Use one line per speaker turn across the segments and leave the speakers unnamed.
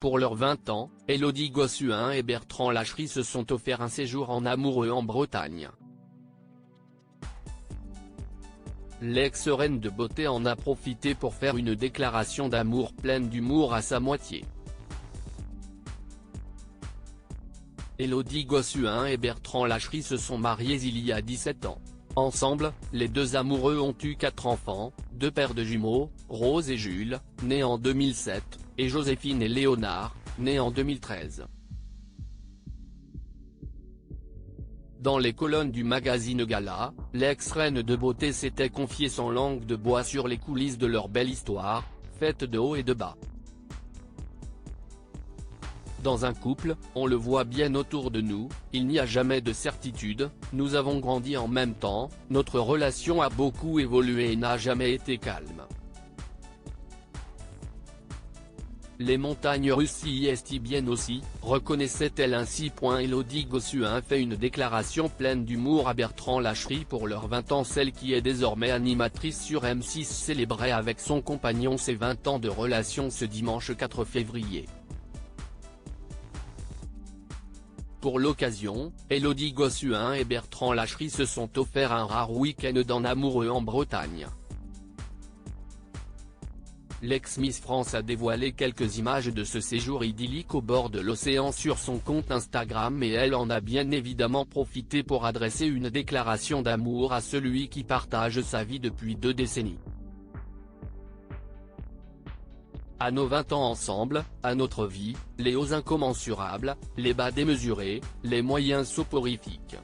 Pour leurs 20 ans, Élodie Gossuin et Bertrand Lachery se sont offert un séjour en amoureux en Bretagne. L'ex-reine de beauté en a profité pour faire une déclaration d'amour pleine d'humour à sa moitié. Élodie Gossuin et Bertrand Lachery se sont mariés il y a 17 ans. Ensemble, les deux amoureux ont eu 4 enfants, 2 paires de jumeaux, Rose et Jules, nés en 2007, et Joséphine et Léonard, nés en 2013. Dans les colonnes du magazine Gala, l'ex-reine de beauté s'était confiée sans langue de bois sur les coulisses de leur belle histoire, faite de haut et de bas. Dans un couple, on le voit bien autour de nous, il n'y a jamais de certitude, nous avons grandi en même temps, notre relation a beaucoup évolué et n'a jamais été calme. Les montagnes russes y est bien aussi, reconnaissait-elle ainsi. Élodie Gossuin fait une déclaration pleine d'humour à Bertrand Lachery pour leurs 20 ans. Celle qui est désormais animatrice sur M6 célébrait avec son compagnon ses 20 ans de relation ce dimanche 4 février. Pour l'occasion, Élodie Gossuin et Bertrand Lachery se sont offerts un rare week-end en amoureux en Bretagne. L'ex-Miss France a dévoilé quelques images de ce séjour idyllique au bord de l'océan sur son compte Instagram et elle en a bien évidemment profité pour adresser une déclaration d'amour à celui qui partage sa vie depuis 2 décennies. À nos 20 ans ensemble, à notre vie, les hauts incommensurables, les bas démesurés, les moyens soporifiques.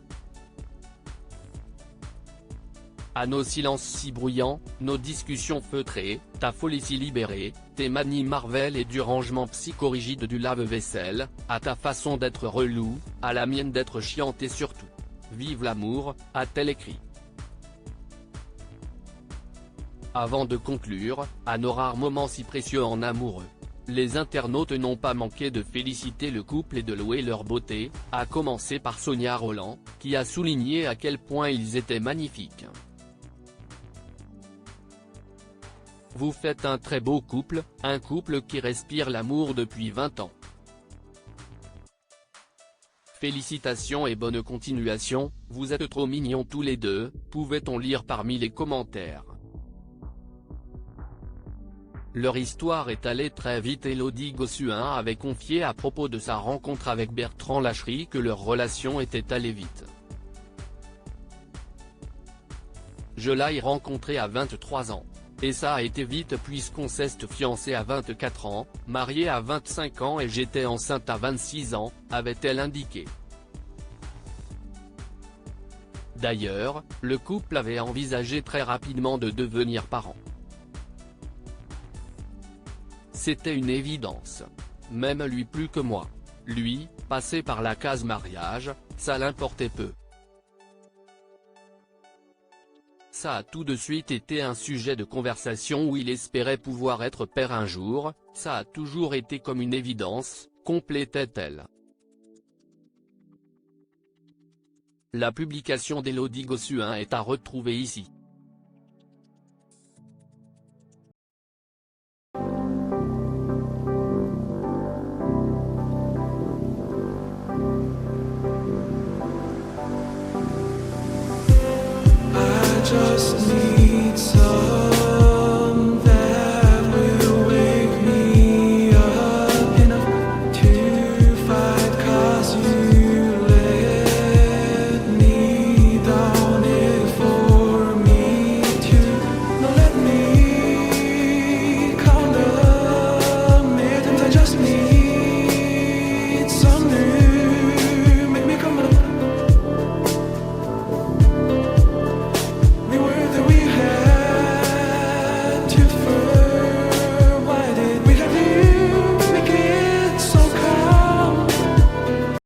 À nos silences si bruyants, nos discussions feutrées, ta folie si libérée, tes manies Marvel et du rangement psychorigide du lave-vaisselle, à ta façon d'être relou, à la mienne d'être chiante et surtout. Vive l'amour, a-t-elle écrit. Avant de conclure, à nos rares moments si précieux en amoureux, les internautes n'ont pas manqué de féliciter le couple et de louer leur beauté, à commencer par Sonia Rolland, qui a souligné à quel point ils étaient magnifiques. Vous faites un très beau couple, un couple qui respire l'amour depuis 20 ans. Félicitations et bonne continuation, vous êtes trop mignons tous les deux, pouvait-on lire parmi les commentaires. Leur histoire est allée très vite. Élodie Gossuin avait confié à propos de sa rencontre avec Bertrand Lachery que leur relation était allée vite. Je l'ai rencontré à 23 ans. Et ça a été vite puisqu'on s'est fiancé à 24 ans, marié à 25 ans et j'étais enceinte à 26 ans, avait-elle indiqué. D'ailleurs, le couple avait envisagé très rapidement de devenir parents. C'était une évidence. Même lui plus que moi. Lui, passé par la case mariage, ça l'importait peu. Ça a tout de suite été un sujet de conversation où il espérait pouvoir être père un jour, ça a toujours été comme une évidence, complétait-elle. La publication d'Élodie Gossuin est à retrouver ici.
Just need